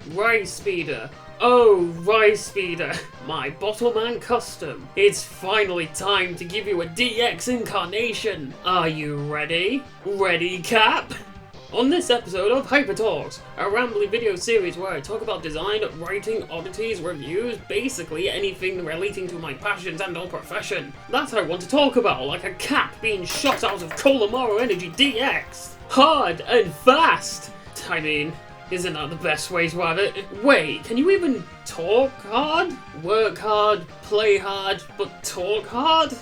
Rispeeda. Oh, Rispeeda, my Bottleman Custom. It's finally time to give you a DX incarnation. Are you ready? Ready, Cap? On this episode of Hyper Talks, a rambly video series where I talk about design, writing, oddities, reviews, basically anything relating to my passions and or profession. That I want to talk about, like a cat being shot out of Colomaro Energy DX. Hard and fast! I mean, isn't that the best way to have it? Wait, can you even talk hard? Work hard, play hard, but talk hard?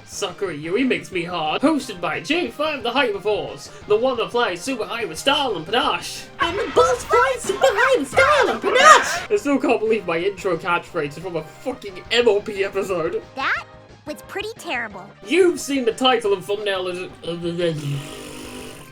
Sakura Yui makes me hard. Hosted by J5 the Hyperforce, the one that flies super high with style and panache. And the boss flies super high with style and panache! I still can't believe my intro catchphrase is from a fucking MOP episode. That was pretty terrible. You've seen the title and thumbnail as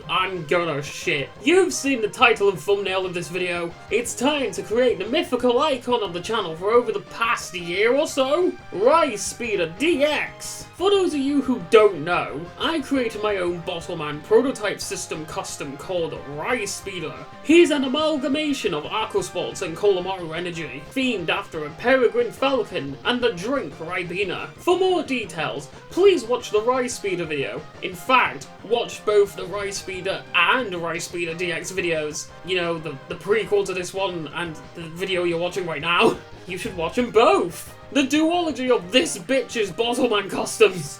I'm gonna shit. You've seen the title and thumbnail of this video. It's time to create the mythical icon of the channel for over the past year or so, Rispeeda DX. For those of you who don't know, I created my own Bottleman prototype system custom called Rispeeda. He's an amalgamation of aquasports and Colomaro Energy, themed after a peregrine falcon and the drink Ribena. For more details, please watch the Rispeeda video. In fact, watch both the Rispeeda and Rispeeda DX videos. You know, the prequel to this one and the video you're watching right now. You should watch them both. The duology of this bitch's Bottleman customs.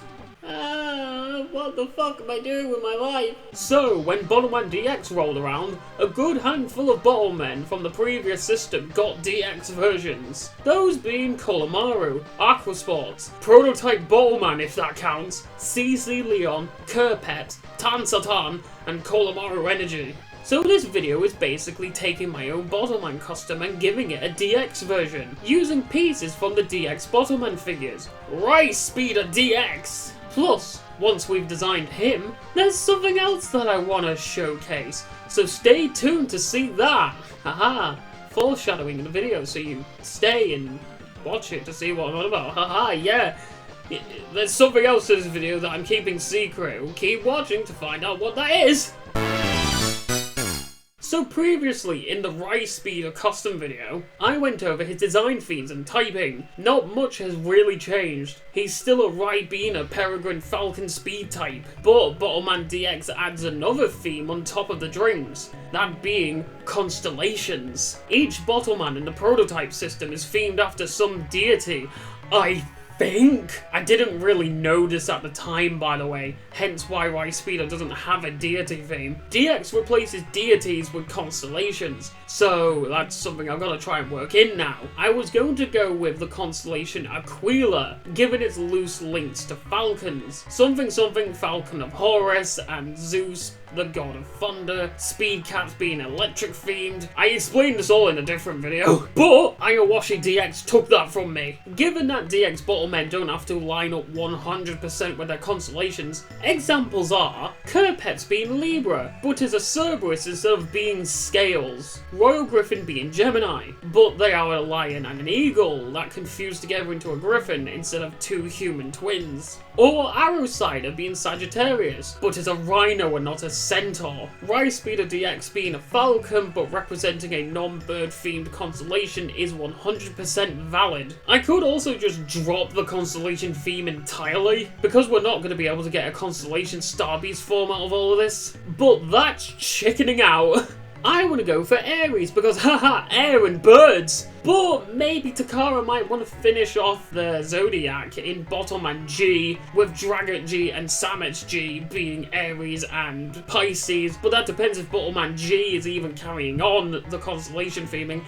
What the fuck am I doing with my life? So, when Bottleman DX rolled around, a good handful of Bottlemen from the previous system got DX versions. Those being Colomaro, Aquasports, Prototype Bottleman if that counts, C.C.Leon, Kerpet, Tansatan, and Colomaro Energy. So this video is basically taking my own Bottleman custom and giving it a DX version, using pieces from the DX Bottleman figures, Rispeeda DX! Plus, once we've designed him, there's something else that I want to showcase, so stay tuned to see that! Haha, foreshadowing in the video, so you stay and watch it to see what I'm on about, haha, yeah! There's something else in this video that I'm keeping secret, keep watching to find out what that is! So previously, in the Rispeeda custom video, I went over his design themes and typing. Not much has really changed. He's still a Ribena Peregrine Falcon speed type, but Bottleman DX adds another theme on top of the drinks, that being Constellations. Each Bottleman in the prototype system is themed after some deity. I didn't really notice at the time, by the way, hence why Rispeeda doesn't have a deity theme. DX replaces deities with constellations, so that's something I've got to try and work in now. I was going to go with the constellation Aquila, given its loose links to falcons. Something Falcon of Horus and Zeus, the god of thunder, speed cats being electric themed. I explained this all in a different video, but Ayawashi DX took that from me. Given that DX Bottlemen don't have to line up 100% with their constellations, examples are Kerpet's being Libra, but is a Cerberus instead of being Scales. Royal Griffin being Gemini, but they are a lion and an eagle that confused together into a griffin instead of two human twins. Or Arrowsider being Sagittarius, but is a rhino and not a centaur. Rispeeda DX being a falcon, but representing a non-bird themed constellation is 100% valid. I could also just drop the constellation theme entirely, because we're not going to be able to get a Constellation Starbeast form out of all of this. But that's chickening out. I want to go for Aries because haha, air and birds! But maybe Takara might want to finish off the Zodiac in Bottleman G, with Dragot G and Samet G being Aries and Pisces, but that depends if Bottleman G is even carrying on the constellation theming.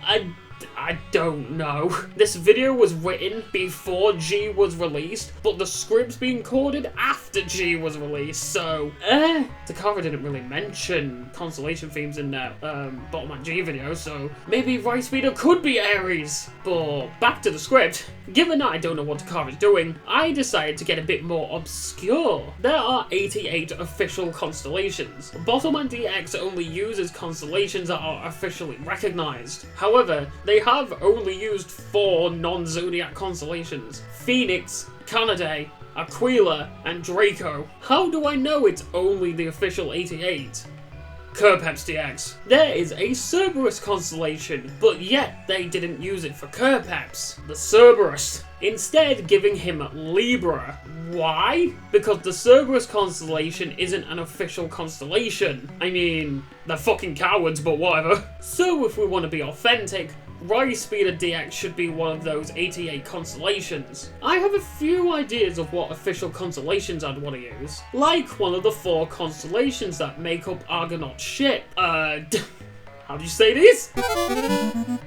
I don't know. This video was written before G was released, but the script's being coded after G was released, so Takara didn't really mention constellation themes in their Bottleman G video, so maybe Rispeeda could be Aries. But back to the script. Given that I don't know what Takara's doing, I decided to get a bit more obscure. There are 88 official constellations. Bottleman DX only uses constellations that are officially recognized. However, they have only used 4 non-Zodiac constellations: Phoenix, Canaday, Aquila, and Draco. How do I know it's only the official 88? Curpeps DX. There is a Cerberus constellation, but yet they didn't use it for Curpeps, the Cerberus, instead giving him Libra. Why? Because the Cerberus constellation isn't an official constellation. I mean, they're fucking cowards, but whatever. So if we want to be authentic, Rispeeda DX should be one of those 88 constellations. I have a few ideas of what official constellations I'd want to use. Like one of the 4 constellations that make up Argonaut's ship. How do you say these?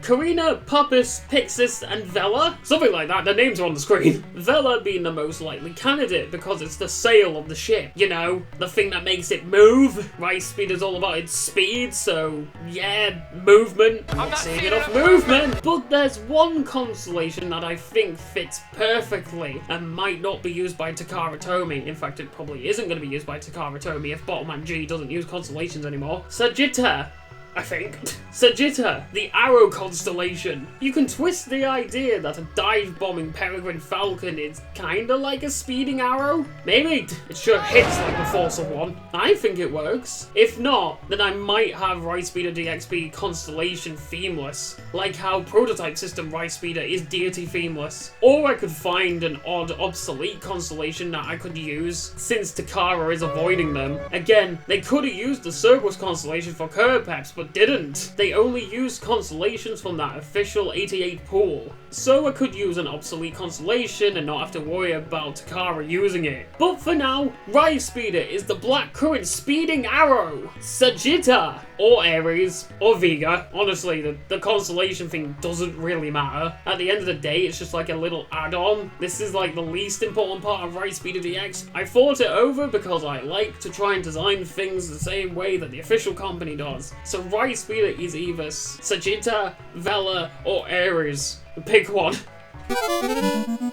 Carina, Puppis, Pixis, and Vela? Something like that, their names are on the screen. Vela being the most likely candidate because it's the sail of the ship. You know, the thing that makes it move. Rispeeda's all about its speed, so yeah, movement. I'm not seeing enough movement. But there's one constellation that I think fits perfectly and might not be used by Takara-Tomy. In fact, it probably isn't going to be used by Takara-Tomy if Bottleman G doesn't use constellations anymore. Sagitta. I think. Sagitta, the Arrow constellation. You can twist the idea that a dive-bombing peregrine falcon is kinda like a speeding arrow. Maybe. It sure hits like the force of one. I think it works. If not, then I might have Rispeeda DX be constellation themeless, like how prototype system Rispeeda is deity themeless. Or I could find an odd obsolete constellation that I could use, since Takara is avoiding them. Again, they could have used the Cerberus constellation for Curpeps, but didn't. They only used constellations from that official 88 pool. So I could use an obsolete constellation and not have to worry about Takara using it. But for now, Rispeeda is the black current speeding arrow. Sagitta, or Aries, or Vega. Honestly, the constellation thing doesn't really matter. At the end of the day, it's just like a little add-on. This is like the least important part of Rispeeda DX. I thought it over because I like to try and design things the same way that the official company does. So Rispeeda is either Sagitta, Vela, or Aries. Pick one.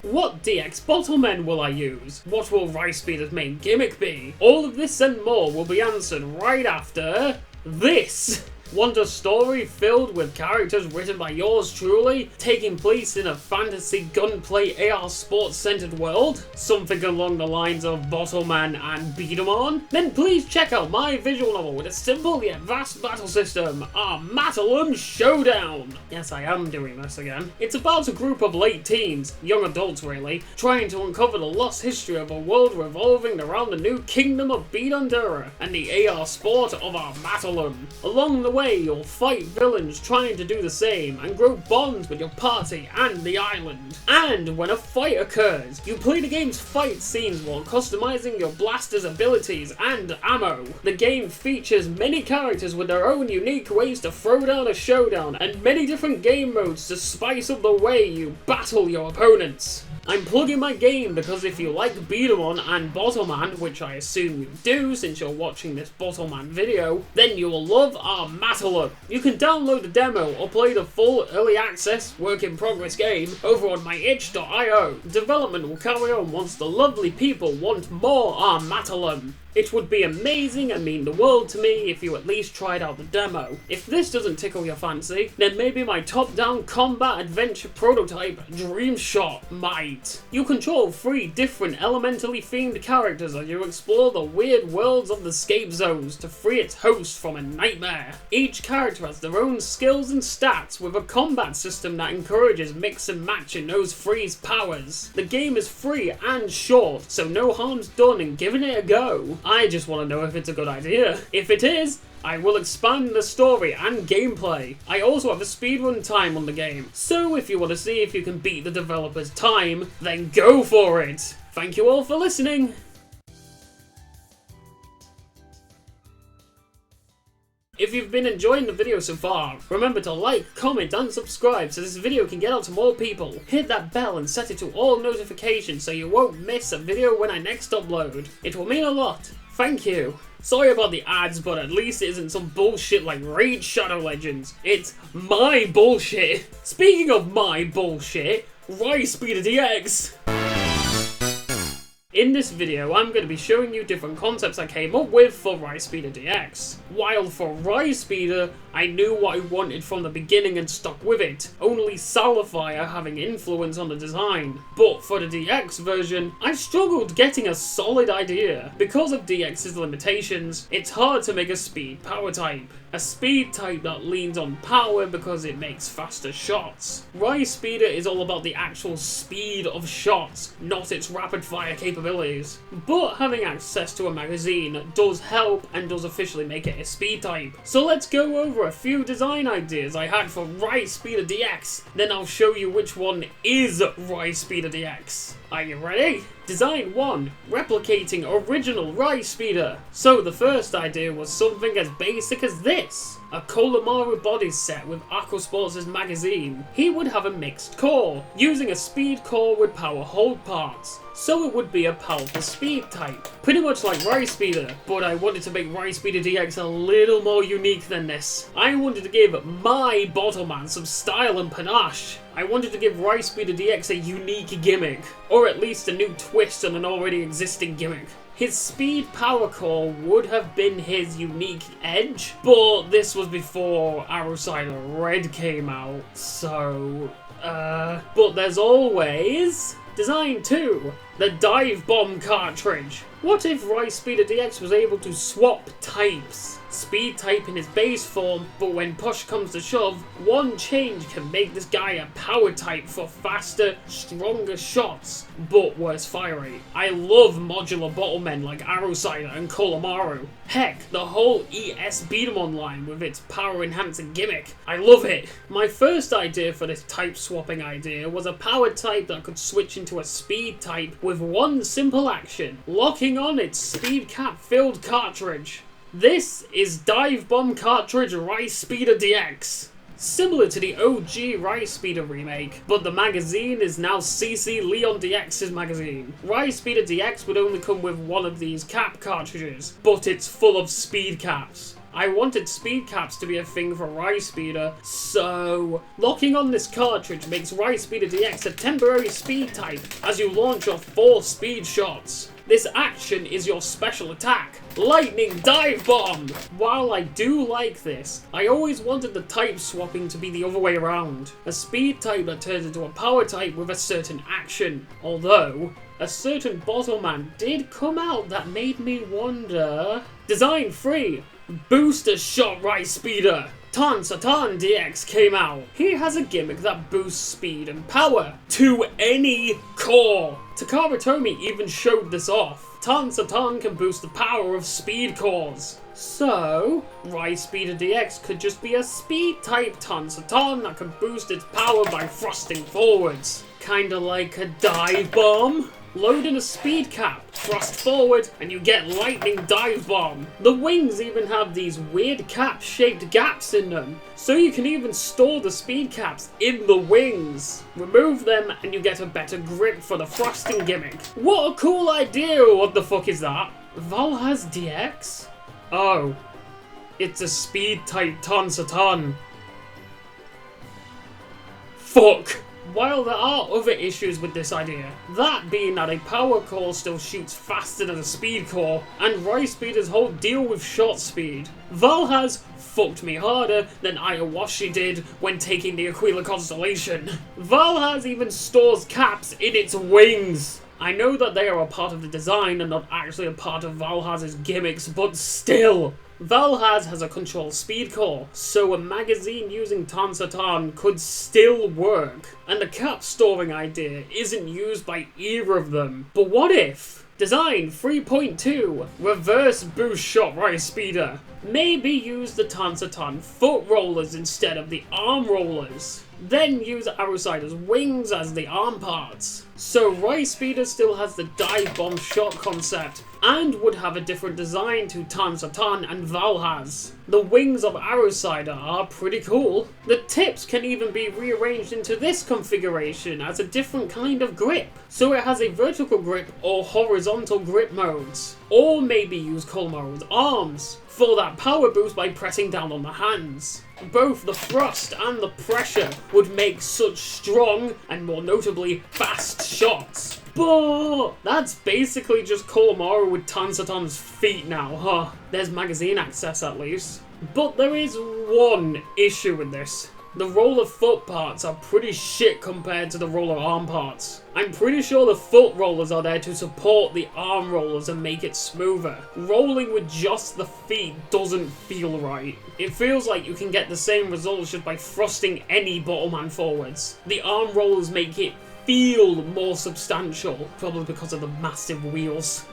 What DX Bottlemen will I use? What will Rispeeda's main gimmick be? All of this and more will be answered right after this. Want a story filled with characters written by yours truly, taking place in a fantasy gunplay AR sports-centered world? Something along the lines of Bottleman and Biedemon? Then please check out my visual novel with a simple yet vast battle system, our Mattelum Showdown! Yes, I am doing this again. It's about a group of late teens, young adults really, trying to uncover the lost history of a world revolving around the new kingdom of Biedendura and the AR sport of our Mattelum. Along the way, you'll fight villains trying to do the same and grow bonds with your party and the island. And when a fight occurs, you play the game's fight scenes while customizing your blaster's abilities and ammo. The game features many characters with their own unique ways to throw down a showdown and many different game modes to spice up the way you battle your opponents. I'm plugging my game because if you like Biedemon and Bottleman, which I assume you do since you're watching this Bottleman video, then you will love our Mattelum. You can download the demo or play the full early access work in progress game over on my itch.io. Development will carry on once the lovely people want more our Mattelum. It would be amazing and mean the world to me if you at least tried out the demo. If this doesn't tickle your fancy, then maybe my top-down combat adventure prototype, Dream Shot, might. You control 3 different elementally themed characters as you explore the weird worlds of the escape zones to free its host from a nightmare. Each character has their own skills and stats with a combat system that encourages mix and match in those 3's powers. The game is free and short, so no harm's done in giving it a go. I just want to know if it's a good idea. If it is, I will expand the story and gameplay. I also have a speedrun time on the game, so if you want to see if you can beat the developer's time, then go for it! Thank you all for listening! If you've been enjoying the video so far, remember to like, comment and subscribe so this video can get out to more people. Hit that bell and set it to all notifications so you won't miss a video when I next upload. It will mean a lot. Thank you. Sorry about the ads, but at least it isn't some bullshit like Raid Shadow Legends. It's my bullshit. Speaking of my bullshit, Rispeeda DX. In this video, I'm going to be showing you different concepts I came up with for Rispeeda DX. While for Rispeeda, I knew what I wanted from the beginning and stuck with it, only Salifier having influence on the design. But for the DX version, I struggled getting a solid idea. Because of DX's limitations, it's hard to make a speed power type. A speed type that leans on power because it makes faster shots. Rispeeda is all about the actual speed of shots, not its rapid fire capabilities. But having access to a magazine does help and does officially make it a speed type. So let's go over a few design ideas I had for Rispeeda DX, then I'll show you which one is Rispeeda DX. Are you ready? Design 1. Replicating original Rispeeda. So the first idea was something as basic as this. A Kolomaru body set with Aquasports' magazine. He would have a mixed core, using a speed core with power hold parts. So it would be a powerful speed type. Pretty much like Rispeeda, but I wanted to make Rispeeda DX a little more unique than this. I wanted to give my Bottleman some style and panache. I wanted to give Rispeeda DX a unique gimmick, or at least a new twist on an already existing gimmick. His speed power core would have been his unique edge, but this was before Arrowsider Red came out, so... But there's always... Design 2. The Dive Bomb cartridge. What if Rispeeda DX was able to swap types? Speed type in his base form, but when push comes to shove, one change can make this guy a power type for faster, stronger shots, but worse fire rate. I love modular bottlemen like Arrowsider and Kolomaru. Heck, the whole ES Beat'em line with its power enhancing gimmick. I love it! My first idea for this type swapping idea was a power type that could switch into a speed type with one simple action, locking on its speed cap filled cartridge. This is Dive Bomb Cartridge Rispeeda DX. Similar to the OG Rispeeda remake, but the magazine is now C.C.Leon DX's magazine. Rispeeda DX would only come with one of these cap cartridges, but it's full of speed caps. I wanted speed caps to be a thing for Rispeeda, so locking on this cartridge makes Rispeeda DX a temporary speed type as you launch off 4 speed shots. This action is your special attack, Lightning Dive Bomb! While I do like this, I always wanted the type swapping to be the other way around. A speed type that turns into a power type with a certain action. Although, a certain Bottleman did come out that made me wonder... Design 3. Booster Shot Rispeeda. Tansatan DX came out. He has a gimmick that boosts speed and power to any core. Takara-Tomy even showed this off. Tansatan can boost the power of speed cores. So, Rispeeda DX could just be a speed type Tansatan that can boost its power by thrusting forwards. Kinda like a dive bomb. Load in a speed cap, thrust forward, and you get Lightning Dive Bomb. The wings even have these weird cap-shaped gaps in them, so you can even store the speed caps in the wings. Remove them, and you get a better grip for the thrusting gimmick. What a cool idea! What the fuck is that? Valhaz DX? Oh. It's a speed-type Tansatan. Fuck! While there are other issues with this idea, that being that a power core still shoots faster than a speed core, and Rispeeda's whole deal with shot speed. Valhaz fucked me harder than Ayawashi did when taking the Aquila Constellation. Valhaz even stores caps in its wings. I know that they are a part of the design and not actually a part of Valhaz's gimmicks, but still. Valhaz has a control speed core, so a magazine using Tansatan could still work, and the cap storing idea isn't used by either of them. But what if? Design 3.2. Reverse Boost Shot Rispeeda. Maybe use the Tansatan foot rollers instead of the arm rollers. Then use Arrowsider's wings as the arm parts. So Rispeeda still has the dive bomb shot concept, and would have a different design to Tansatan and Valhaz. The wings of Arrowsider are pretty cool. The tips can even be rearranged into this configuration as a different kind of grip, so it has a vertical grip or horizontal grip modes. or maybe use Colomaro's arms for that power boost by pressing down on the hands. Both the thrust and the pressure would make such strong, and more notably, fast shots. But that's basically just Colomaro with Tansatan's feet now, huh? There's magazine access at least. But there is one issue with this. The roller foot parts are pretty shit compared to the roller arm parts. I'm pretty sure the foot rollers are there to support the arm rollers and make it smoother. Rolling with just the feet doesn't feel right. It feels like you can get the same results just by thrusting any Bottleman forwards. The arm rollers make it feel more substantial, probably because of the massive wheels.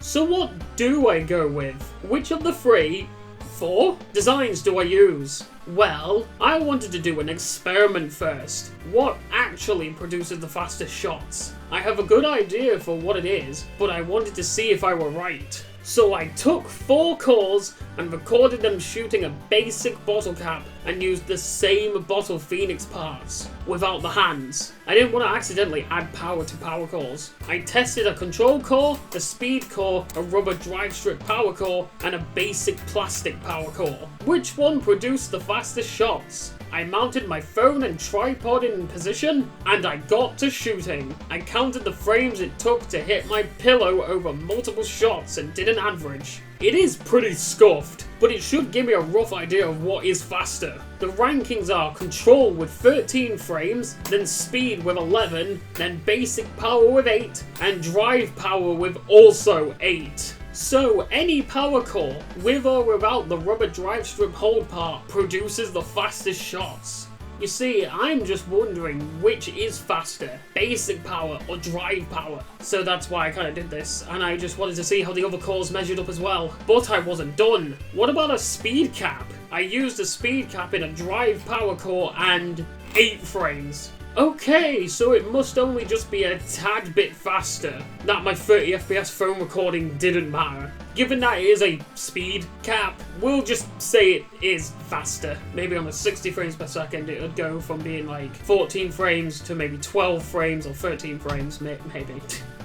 So what do I go with? Which of the 4 designs do I use? Well, I wanted to do an experiment first. What actually produces the fastest shots? I have a good idea for what it is, but I wanted to see if I were right. So I took 4 cores and recorded them shooting a basic bottle cap and used the same bottle phoenix parts, without the hands. I didn't want to accidentally add power to power cores. I tested a control core, a speed core, a rubber drive strip power core, and a basic plastic power core. Which one produced the fastest shots? I mounted my phone and tripod in position, and I got to shooting. I counted the frames it took to hit my pillow over multiple shots and did an average. It is pretty scuffed, but it should give me a rough idea of what is faster. The rankings are control with 13 frames, then speed with 11, then basic power with 8, and drive power with also 8. So any power core, with or without the rubber drive strip hold part, produces the fastest shots. You see, I'm just wondering which is faster, basic power or drive power. So that's why I kind of did this, and I just wanted to see how the other cores measured up as well. But I wasn't done. What about a speed cap? I used a speed cap in a drive power core and 8 frames. Okay, so it must only just be a tad bit faster. That my 30 FPS phone recording didn't matter. Given that it is a speed cap, we'll just say it is faster. Maybe on a 60 frames per second it would go from being like 14 frames to maybe 12 frames or 13 frames, maybe.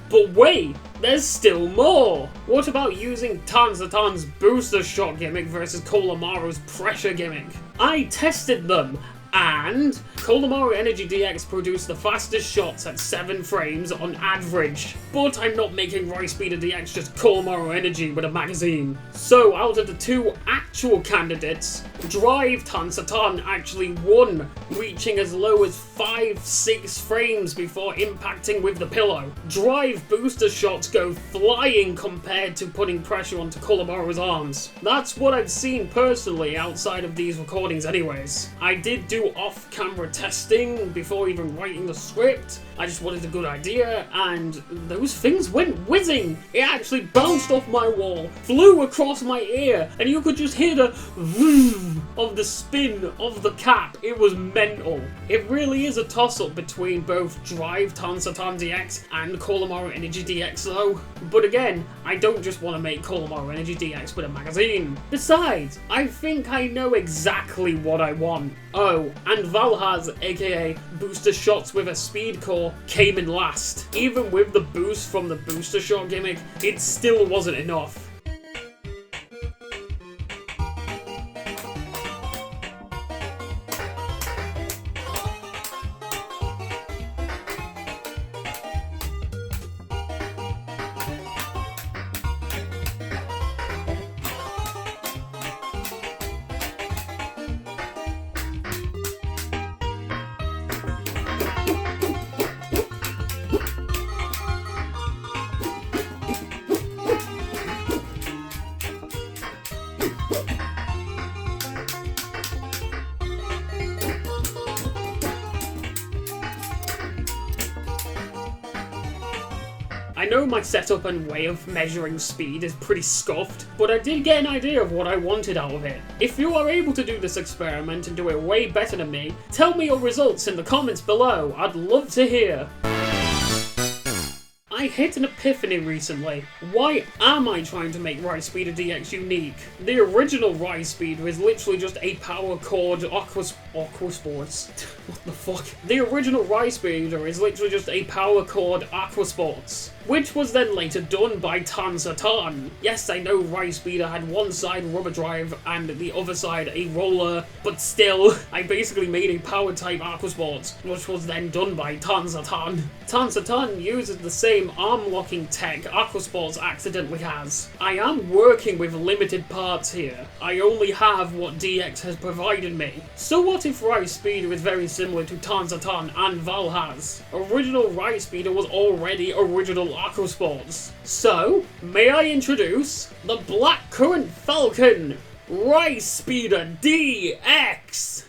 But wait, there's still more! What about using Tansatan's booster shot gimmick versus Colamaro's pressure gimmick? I tested them, and Colomaro Energy DX produced the fastest shots at 7 frames on average. But I'm not making Rispeeda DX just Colomaro Energy with a magazine. So out of the 2 actual candidates, Drive Tansatan actually won, reaching as low as 5-6 frames before impacting with the pillow. Drive booster shots go flying compared to putting pressure onto Colomaro's arms. That's what I've seen personally outside of these recordings anyways. I did do off-camera testing before even writing the script. I just wanted a good idea, and those things went whizzing. It actually bounced off my wall, flew across my ear, and you could just hear the vroom of the spin of the cap. It was mental. It really is a toss-up between both Drive Tansatan DX and Colomaro Energy DX though. But again, I don't just want to make Colomaro Energy DX with a magazine. Besides, I think I know exactly what I want. Oh, and Valhaz, aka Booster Shots with a Speed Core, came in last. Even with the boost from the Booster Shot gimmick, it still wasn't enough. I know my setup and way of measuring speed is pretty scuffed, but I did get an idea of what I wanted out of it. If you are able to do this experiment and do it way better than me, tell me your results in the comments below. I'd love to hear. I hit an epiphany recently. Why am I trying to make Rispeeda DX unique? The original Rispeeda is literally just a power cord Aquasports. What the fuck? The original Rispeeda is literally just a power cord Aquasports. which was then later done by Tansatan. Yes, I know Rispeeda had one side rubber drive and the other side a roller, but still, I basically made a power type Aquasports, which was then done by Tansatan. Tansatan uses the same arm locking tech Aquasports accidentally has. I am working with limited parts here. I only have what DX has provided me. So what if Rispeeda is very similar to Tansatan and Val has? Original Rispeeda was already original Aquasports. So, may I introduce the Blackcurrant Falcon Rispeeda DX!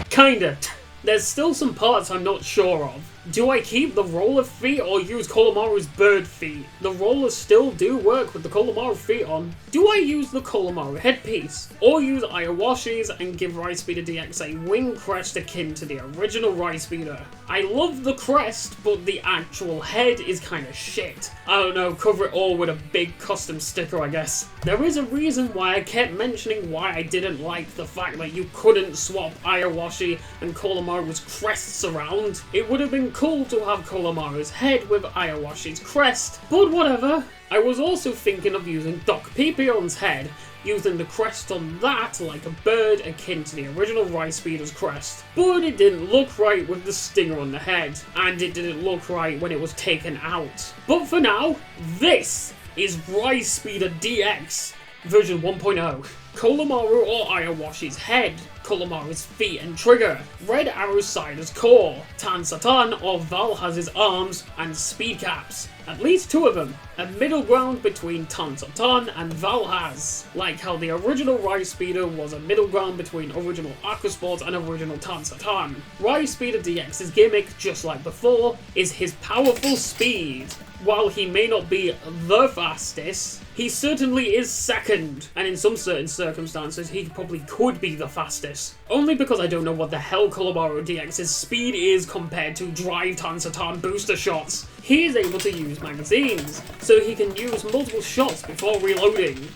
Kinda. There's still some parts I'm not sure of. Do I keep the roller feet or use Kolomaru's bird feet? The rollers still do work with the Kolomaru feet on. Do I use the Kolomaru headpiece? Or use Ayawashi's and give Rispeeda DX a wing crest akin to the original Rispeeda? I love the crest, but the actual head is kinda shit. I don't know, cover it all with a big custom sticker, I guess. There is a reason why I kept mentioning why I didn't like the fact that you couldn't swap Ayawashi and Kolomaru's crests around. It would have been cool to have Kolomaru's head with Ayawashi's crest, but whatever. I was also thinking of using Doc Pipion's head, using the crest on that like a bird akin to the original Rispeeda's crest. But it didn't look right with the stinger on the head, and it didn't look right when it was taken out. But for now, this is Rispeeda DX version 1.0. Kolomaru or Ayawashi's head, Kolomaru's feet and trigger, Red Arrow's side as core, Tansatan or Val has his arms and speed caps. At least two of them, a middle ground between Tansatan and Val has, like how the original Rispeeda was a middle ground between original Aquasports and original Tansatan. Rispeeda DX's gimmick, just like before, is his powerful speed. While he may not be the fastest, he certainly is second, and in some certain circumstances he probably could be the fastest. Only because I don't know what the hell Kolomaru DX's speed is compared to Drive Tansatan booster shots. He is able to use magazines, so he can use multiple shots before reloading.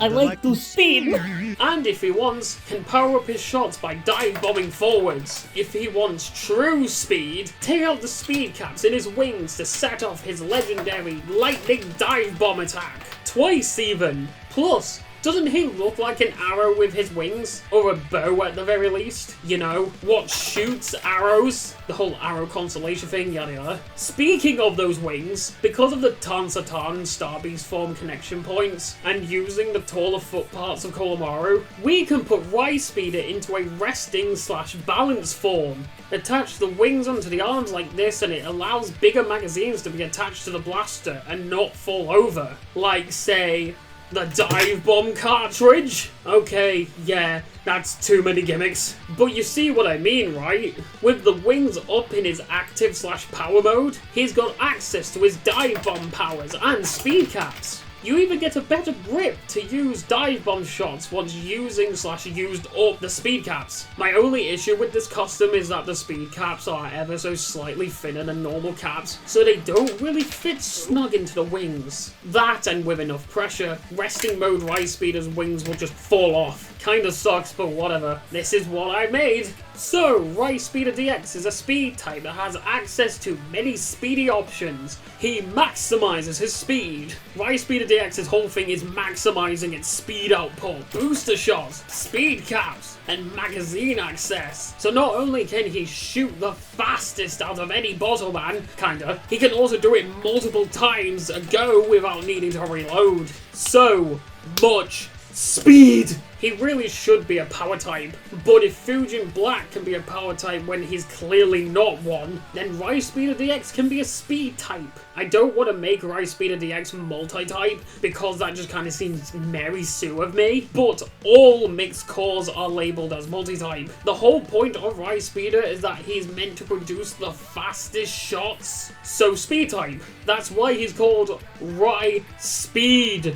I like to spin. And if he wants, can power up his shots by dive bombing forwards. If he wants true speed, take out the speed caps in his wings to set off his legendary lightning dive bomb attack. Twice even. Plus, doesn't he look like an arrow with his wings? Or a bow at the very least? You know, what shoots arrows? The whole arrow constellation thing, yada yada. Speaking of those wings, because of the Tansatan Starbeast form connection points, and using the taller foot parts of Kolomaru, we can put Rispeeda into a resting / balance form. Attach the wings onto the arms like this and it allows bigger magazines to be attached to the blaster and not fall over. Like, say, the dive bomb cartridge? Okay, yeah, that's too many gimmicks. But you see what I mean, right? With the wings up in his active / power mode, he's got access to his dive bomb powers and speed caps. You even get a better grip to use dive bomb shots once using / used up the speed caps. My only issue with this custom is that the speed caps are ever so slightly thinner than normal caps, so they don't really fit snug into the wings. That, and with enough pressure, resting mode Rispeeda's wings will just fall off. Kinda sucks, but whatever. This is what I made. So, Rispeeda DX is a speed type that has access to many speedy options. He maximizes his speed. Rispeeda DX's whole thing is maximizing its speed output, booster shots, speed caps, and magazine access. So not only can he shoot the fastest out of any Bottleman, kinda, he can also do it multiple times a go without needing to reload. So much speed! He really should be a power type, but if Fujin Black can be a power type when he's clearly not one, then Rispeeda DX can be a speed type. I don't want to make Rispeeda DX multi-type, because that just kind of seems Mary Sue of me, but all mixed cores are labelled as multi-type. The whole point of Rispeeda is that he's meant to produce the fastest shots, so speed type. That's why he's called Rispeed.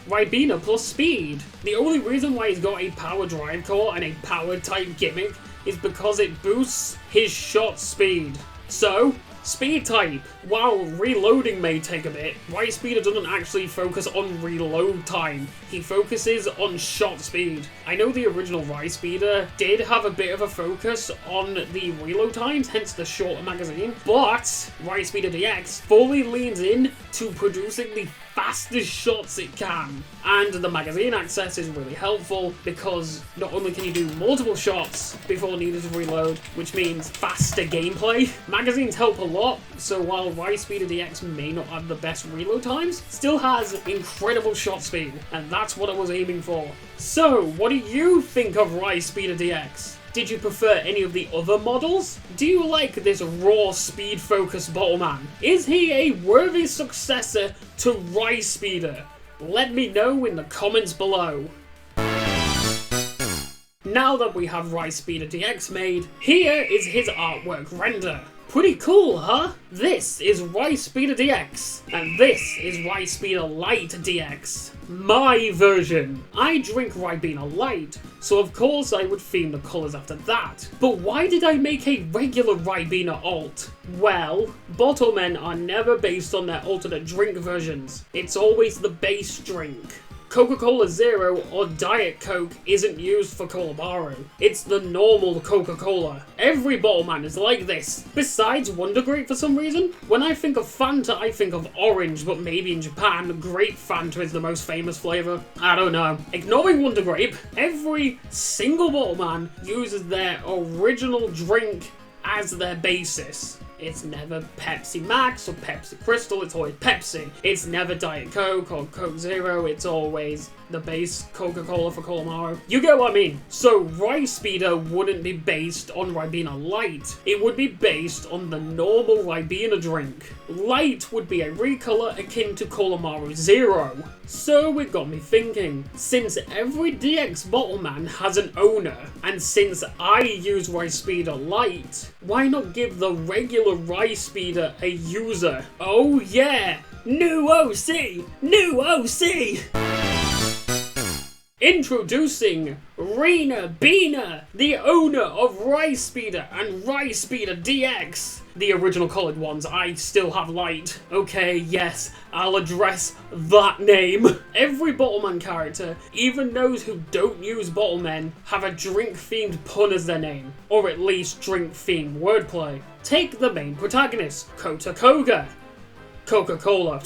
Ribena plus speed. The only reason why he's got a power drive core and a power type gimmick is because it boosts his shot speed. So, Speed type. While reloading may take a bit, Rispeeda doesn't actually focus on reload time. He focuses on shot speed. I know the original Rispeeda did have a bit of a focus on the reload times, hence the shorter magazine, but Rispeeda DX fully leans in to producing the fastest shots it can. And the magazine access is really helpful because not only can you do multiple shots before needing to reload, which means faster gameplay, magazines help a lot, so while Rispeeda DX may not have the best reload times, still has incredible shot speed, and that's what I was aiming for. So, what do you think of Rispeeda DX? Did you prefer any of the other models? Do you like this raw speed-focused Bottleman? Is he a worthy successor to Rispeeda? Let me know in the comments below. Now that we have Rispeeda DX made, here is his artwork render. Pretty cool, huh? This is Rispeeda DX, and this is Rispeeda Light DX. My version. I drink Ribena Light, so of course I would theme the colours after that. But why did I make a regular Ribena alt? Well, Bottlemen are never based on their alternate drink versions. It's always the base drink. Coca-Cola Zero or Diet Coke isn't used for Colabaru. It's the normal Coca-Cola. Every Bottleman is like this, besides Wonder Grape for some reason. When I think of Fanta, I think of orange, but maybe in Japan, grape Fanta is the most famous flavour. I don't know. Ignoring Wonder Grape, every single Bottleman uses their original drink as their basis. It's never Pepsi Max or Pepsi Crystal, it's always Pepsi. It's never Diet Coke or Coke Zero, it's always the base Coca-Cola for Colabaru. You get what I mean? So Rispeeda wouldn't be based on Ribena Light. It would be based on the normal Ribena drink. Light would be a recolor akin to Colabaru Zero. So it got me thinking, since every DX Bottleman has an owner, and since I use Rispeeda Light, why not give the regular Rispeeda a user? Oh yeah! New OC! New OC! Introducing Ribena, the owner of Rispeeda and Rispeeda DX. The original coloured ones, I still have Light. Okay, yes, I'll address that name. Every Bottleman character, even those who don't use Bottlemen, have a drink-themed pun as their name, or at least drink-themed wordplay. Take the main protagonist, Kota Koga. Coca-Cola.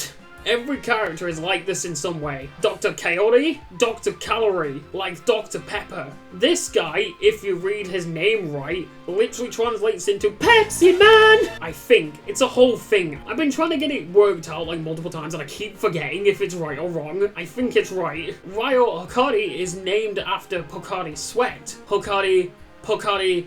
Every character is like this in some way. Dr. Kaori, Dr. Calorie, like Dr. Pepper. This guy, if you read his name right, literally translates into Pepsi Man! I think. It's a whole thing. I've been trying to get it worked out like multiple times and I keep forgetting if it's right or wrong. I think it's right. Ryo Hokari is named after Pocari's sweat. Pocari,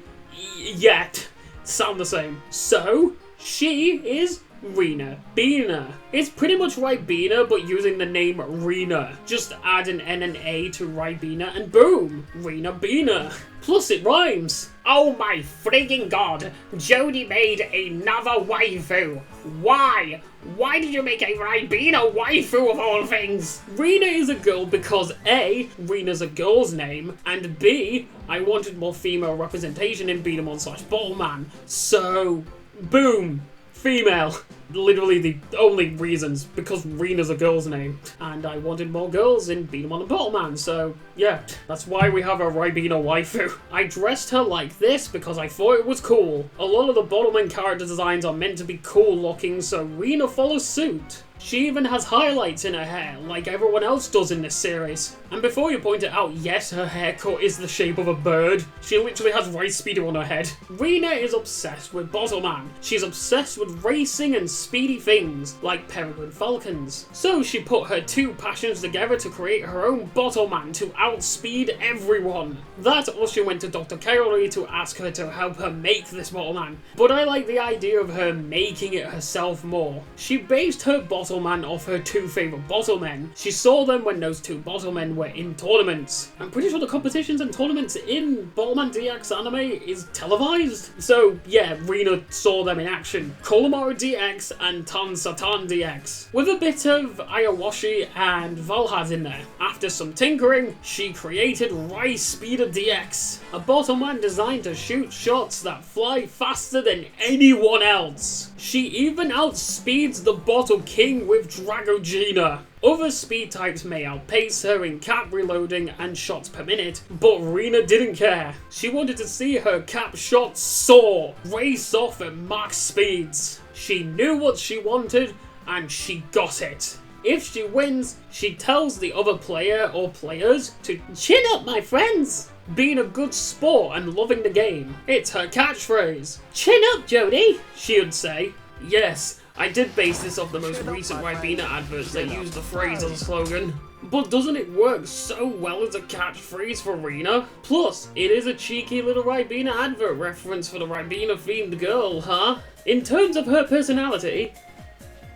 yet. Sound the same. So, she is Ribena. It's pretty much Ribena, but using the name Rena. Just add an N and A to Ribena and boom! Ribena. Plus it rhymes. Oh my freaking god! Jody made another waifu. Why? Why did you make a Ribena waifu of all things? Rena is a girl because A, Rena's a girl's name, and B, I wanted more female representation in Beat 'em on / Bottleman. So, boom! Female. Literally the only reasons, because Rena's a girl's name. And I wanted more girls in Beat 'em on the Bottleman, so yeah, that's why we have a Ribena waifu. I dressed her like this because I thought it was cool. A lot of the Bottleman character designs are meant to be cool looking, so Rena follows suit. She even has highlights in her hair, like everyone else does in this series. And before you point it out, yes, her haircut is the shape of a bird. She literally has Rispeeda on her head. Rena is obsessed with Bottleman. She's obsessed with racing and speedy things, like Prairie Falcons. So she put her two passions together to create her own Bottleman to outspeed everyone. That or she went to Dr. Kaori to ask her to help her make this Bottleman. But I like the idea of her making it herself more. She based her Bottleman Bottleman of her two favourite Bottlemen. She saw them when those two Bottlemen were in tournaments. I'm pretty sure the competitions and tournaments in Bottleman DX anime is televised. So yeah, Rina saw them in action. Kolamara DX and Tansatan DX. With a bit of Ayawashi and Valhaz in there. After some tinkering, she created Rispeeda DX, a Bottleman designed to shoot shots that fly faster than anyone else. She even outspeeds the Bottle King with Dragogena. Other speed types may outpace her in cap reloading and shots per minute, but Rina didn't care. She wanted to see her cap shots soar, race off at max speeds. She knew what she wanted, and she got it. If she wins, she tells the other player or players to chin up, my friends. Being a good sport and loving the game. It's her catchphrase. Chin up, Jodie, she would say. Yes, I did base this off the most recent Ribena adverts that used the phrase as a slogan. But doesn't it work so well as a catchphrase for Rina? Plus, it is a cheeky little Ribena advert reference for the Ribena themed girl, huh? In terms of her personality,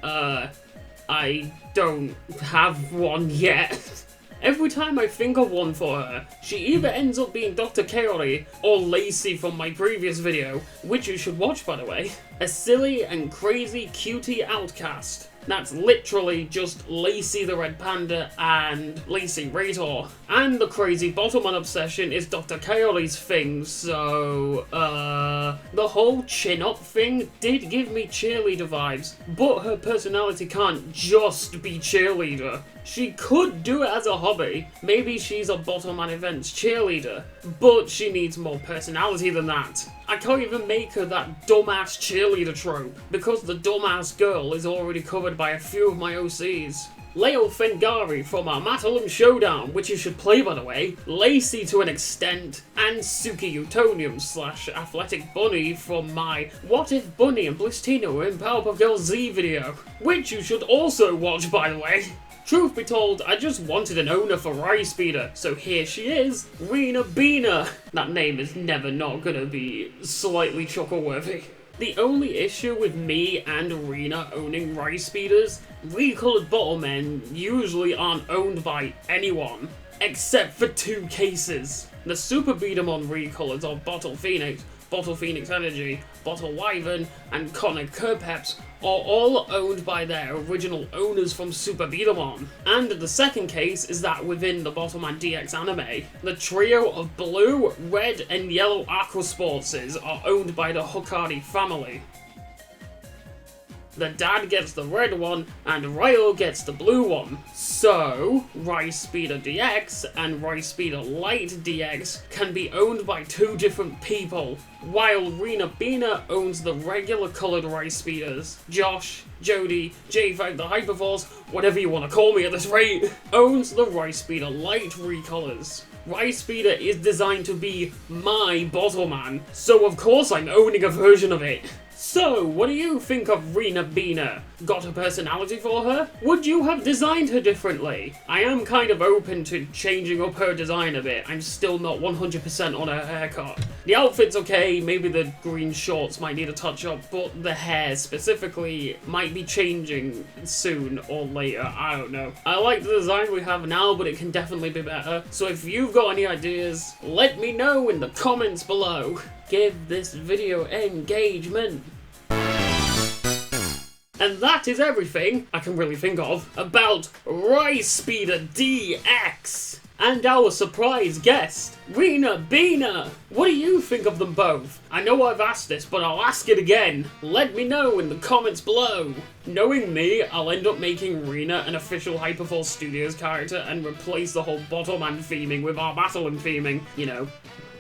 I don't have one yet. Every time I think of one for her, she either ends up being Dr. Kaori or Lacey from my previous video, which you should watch by the way. A silly and crazy cutie outcast. That's literally just Lacey the Red Panda and Lacey Rator. And the crazy Bottleman obsession is Dr. Kaori's thing, so, the whole chin-up thing did give me cheerleader vibes, but her personality can't just be cheerleader. She could do it as a hobby, maybe she's a Bottleman Events cheerleader, but she needs more personality than that. I can't even make her that dumbass cheerleader trope, because the dumbass girl is already covered by a few of my OCs. Leo Fengari from our Matalum Showdown, which you should play by the way, Lacey to an extent, and Suki Utonium / Athletic Bunny from my What If Bunny and Blisstina were in Powerpuff Girls Z video, which you should also watch by the way. Truth be told, I just wanted an owner for Rispeeda, so here she is, Rina Bina. That name is never not gonna be slightly chuckle-worthy. The only issue with me and Rina owning Rispeeders, recolored Bottlemen usually aren't owned by anyone, except for two cases. The Super Beatamon recolors of Bottle Phoenix, Bottle Phoenix Energy, Bottle Wyvern, and Conic Kerpeps are all owned by their original owners from Super Beatamon. And the second case is that within the Bottleman DX anime, the trio of blue, red, and yellow Aqua Sportses are owned by the Hokari family. The dad gets the red one, and Ryo gets the blue one. So, Rispeeda DX and Rispeeda Light DX can be owned by two different people, while Rina Bina owns the regular coloured Rispeeders. Josh, Jody, J5 the Hyperforce, whatever you want to call me at this rate, owns the Rispeeda Light recolors. Rispeeda is designed to be my Bottleman, so of course I'm owning a version of it. So, what do you think of Rina Bina? Got a personality for her? Would you have designed her differently? I am kind of open to changing up her design a bit. I'm still not 100% on her haircut. The outfit's okay, maybe the green shorts might need a touch up, but the hair specifically might be changing soon or later, I don't know. I like the design we have now, but it can definitely be better. So if you've got any ideas, let me know in the comments below. Give this video engagement. And that is everything I can really think of about Rispeeda DX and our surprise guest, Rina Bina. What do you think of them both? I know I've asked this, but I'll ask it again. Let me know in the comments below. Knowing me, I'll end up making Rina an official Hyperforce Studios character and replace the whole Bottleman theming with our Battleman theming. You know,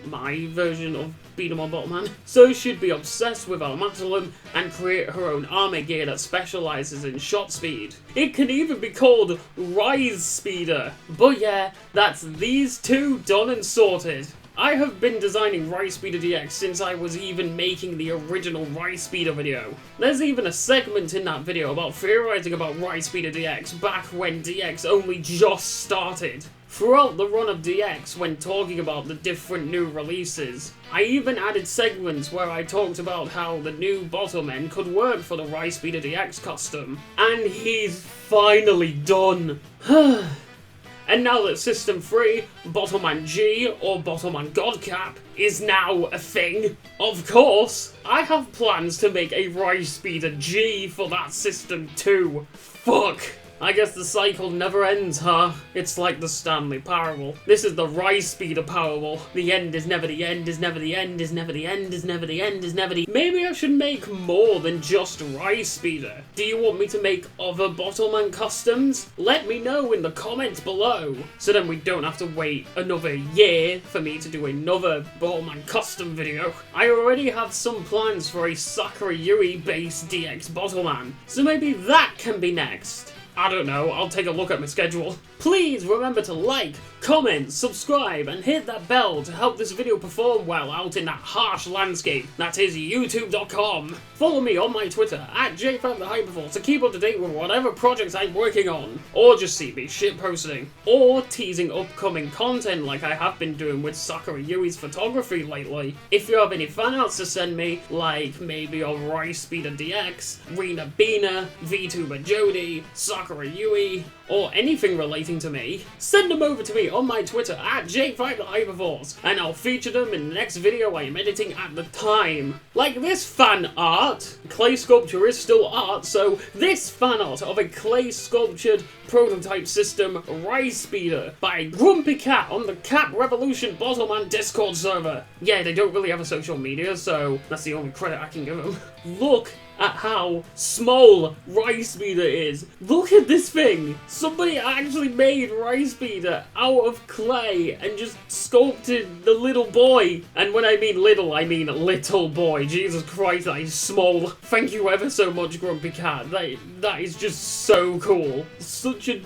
my version of Beatamon Bottleman. So she'd be obsessed with Almatalum and create her own army gear that specialises in shot speed. It can even be called Rispeeda. But yeah, that's these two done and sorted. I have been designing Rispeeda DX since I was even making the original Rispeeda video. There's even a segment in that video about theorizing about Rispeeda DX back when DX only just started. throughout the run of DX when talking about the different new releases. I even added segments where I talked about how the new Bottleman could work for the Rispeeda DX Custom. And he's finally done. And now that System 3, Bottleman G, or Bottleman Godcap, is now a thing, of course, I have plans to make a Rispeeda G for that system too. Fuck. I guess the cycle never ends, huh? It's like the Stanley Parable. This is the Rispeeda Parable. The end is never the end, is never the end, is never the end, is never the end, is never the... Maybe I should make more than just Rispeeda. Do you want me to make other Bottleman customs? Let me know in the comments below, so then we don't have to wait another year for me to do another Bottleman custom video. I already have some plans for a Sakura-Yui based DX Bottleman, so maybe that can be next. I don't know, I'll take a look at my schedule. Please remember to like, comment, subscribe, and hit that bell to help this video perform well out in that harsh landscape that is YouTube.com. Follow me on my Twitter at JFamTheHyperforce to keep up to date with whatever projects I'm working on, or just see me shitposting, or teasing upcoming content like I have been doing with Sakura-Yui's photography lately. If you have any fanarts to send me, like maybe of Rispeeda DX, Ribena, VTuber Jody, Sakura-Yui, or anything relating to me, send them over to me on my Twitter at JFamTheHyperforce, and I'll feature them in the next video I am editing at the time. Like this fan art. Clay sculpture is still art, so this fan art of a clay sculptured prototype system Rispeeda by Grumpy Cat on the Cat Revolution Bottleman Discord server. Yeah, they don't really have a social media, so that's the only credit I can give them. Look at how small Rispeeda is. Look at this thing. Somebody actually made Rispeeda out of clay and just sculpted the little boy. And when I mean little, I mean little boy. Jesus Christ, that is small. Thank you ever so much, Grumpy Cat. That is just so cool. Such a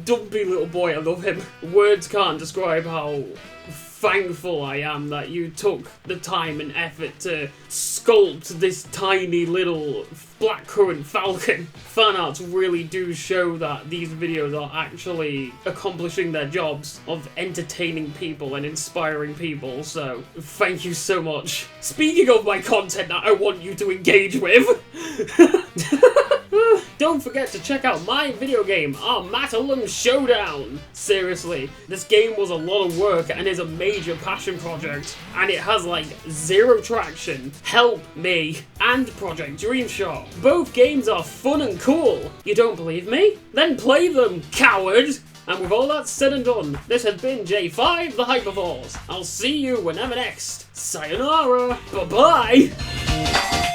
dumpy little boy. I love him. Words can't describe how thankful I am that you took the time and effort to sculpt this tiny little blackcurrant falcon. Fanarts really do show that these videos are actually accomplishing their jobs of entertaining people and inspiring people, so thank you so much. Speaking of my content that I want you to engage with, don't forget to check out my video game, Armatalum Showdown! Seriously, this game was a lot of work and is a major passion project, and it has like zero traction, Help Me, and Project Dreamshot. Both games are fun and cool. You don't believe me? Then play them, coward! And with all that said and done, this has been J5 the Hyperforce. I'll see you whenever next. Sayonara! Bye-bye!